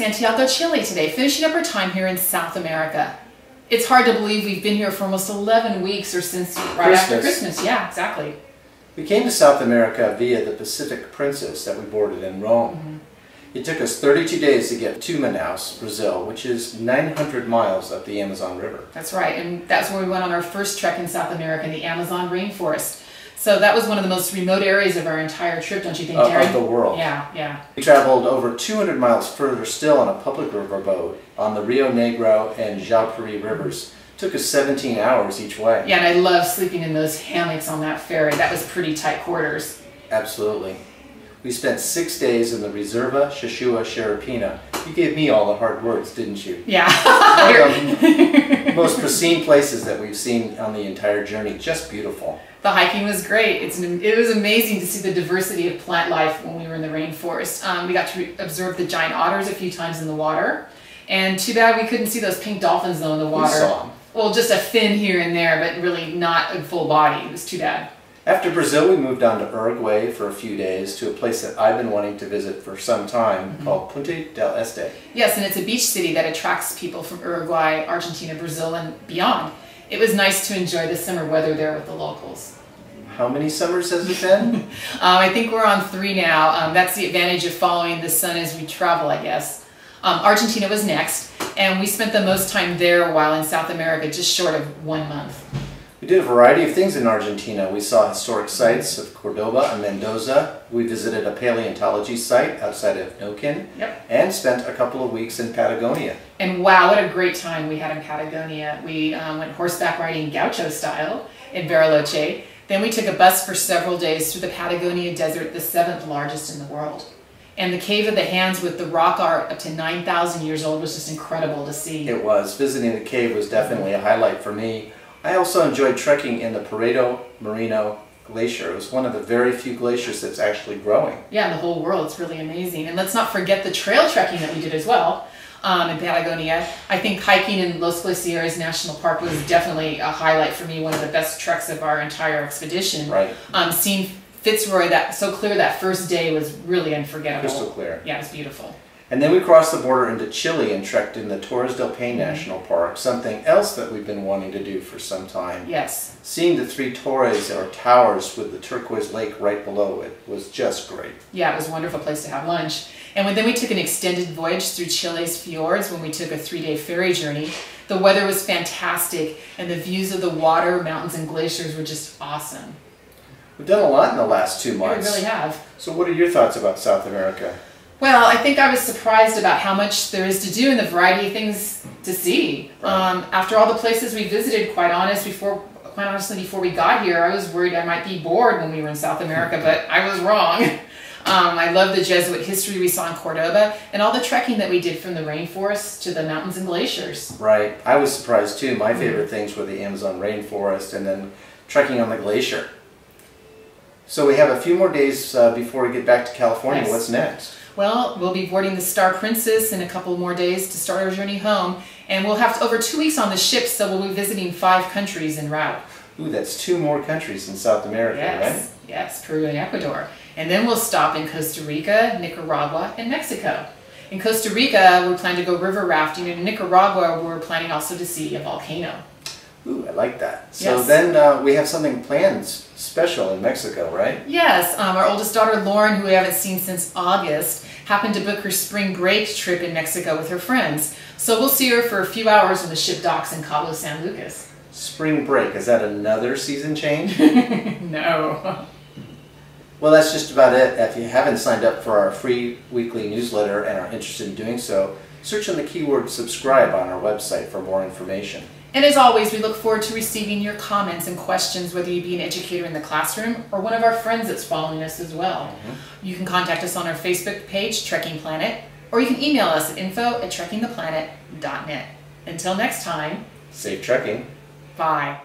Santiago, Chile today, finishing up our time here in South America. It's hard to believe we've been here for almost 11 weeks or since right after Christmas. Yeah, exactly. We came to South America via the Pacific Princess that we boarded in Rome. It took us 32 days to get to Manaus, Brazil, which is 900 miles up the Amazon River. That's right, and that's where we went on our first trek in South America, in the Amazon rainforest. So that was one of the most remote areas of our entire trip, don't you think, Darren? Of the world. Yeah, yeah. We traveled over 200 miles further still on a public riverboat on the Rio Negro and Jaupari rivers. It took us 17 hours each way. Yeah, and I love sleeping in those hammocks on that ferry. That was pretty tight quarters. Absolutely. We spent 6 days in the Reserva Xochua Xerapina. You gave me all the hard words, didn't you? Yeah. One of the most pristine places that we've seen on the entire journey. Just beautiful. The hiking was great. It was amazing to see the diversity of plant life when we were in the rainforest. We got to observe the giant otters a few times in the water. And too bad we couldn't see those pink dolphins though in the water. We saw them. Well, just a fin here and there, but really not a full body. It was too bad. After Brazil, we moved on to Uruguay for a few days to a place that I've been wanting to visit for some time called Punta del Este. Yes, and it's a beach city that attracts people from Uruguay, Argentina, Brazil, and beyond. It was nice to enjoy the summer weather there with the locals. How many summers has it been? I think we're on 3 now. That's the advantage of following the sun as we travel, I guess. Argentina was next, and we spent the most time there while in South America, just short of 1 month. We did a variety of things in Argentina. We saw historic sites of Cordoba and Mendoza. We visited a paleontology site outside of Neuquén. Yep. And spent a couple of weeks in Patagonia. And wow, what a great time we had in Patagonia. We went horseback riding gaucho style in Bariloche. Then we took a bus for several days through the Patagonia Desert, the 7th largest in the world. And the Cave of the Hands with the rock art up to 9,000 years old was just incredible to see. It was. Visiting the cave was definitely a highlight for me. I also enjoyed trekking in the Paredo Moreno Glacier. It was one of the very few glaciers that's actually growing. Yeah, in the whole world. It's really amazing. And let's not forget the trail trekking that we did as well in Patagonia. I think hiking in Los Glaciares National Park was definitely a highlight for me, one of the best treks of our entire expedition. Right. Seeing Fitzroy so clear that first day was really unforgettable. Crystal clear. Yeah, it was beautiful. And then we crossed the border into Chile and trekked in the Torres del Paine National Park, something else that we've been wanting to do for some time. Yes. Seeing the 3 torres, or towers, with the turquoise lake right below it was just great. Yeah, it was a wonderful place to have lunch. And then we took an extended voyage through Chile's fjords when we took a 3-day ferry journey. The weather was fantastic, and the views of the water, mountains, and glaciers were just awesome. We've done a lot in the last 2 months. Yeah, we really have. So what are your thoughts about South America? Well, I think I was surprised about how much there is to do and the variety of things to see. Right. After all the places we visited, quite honestly, before we got here, I was worried I might be bored when we were in South America, but I was wrong. I love the Jesuit history we saw in Cordoba and all the trekking that we did from the rainforest to the mountains and glaciers. Right. I was surprised too. My favorite things were the Amazon rainforest and then trekking on the glacier. So we have a few more days before we get back to California. Yes. What's next? Well, we'll be boarding the Star Princess in a couple more days to start our journey home. And we'll have over 2 weeks on the ship, so we'll be visiting 5 countries en route. Ooh, that's 2 more countries in South America, right? Yes, Peru and Ecuador. And then we'll stop in Costa Rica, Nicaragua, and Mexico. In Costa Rica, we plan to go river rafting, and in Nicaragua, we're planning also to see a volcano. Ooh, I like that. So Yes. then we have something planned special in Mexico, right? Yes, our oldest daughter, Lauren, who we haven't seen since August, happened to book her spring break trip in Mexico with her friends. So we'll see her for a few hours when the ship docks in Cabo San Lucas. Spring break, is that another season change? No. Well, that's just about it. If you haven't signed up for our free weekly newsletter and are interested in doing so, search on the keyword subscribe on our website for more information. And as always, we look forward to receiving your comments and questions, whether you be an educator in the classroom or one of our friends that's following us as well. You can contact us on our Facebook page, Trekking Planet, or you can email us at info@trekkingtheplanet.net. Until next time, Safe trekking. bye.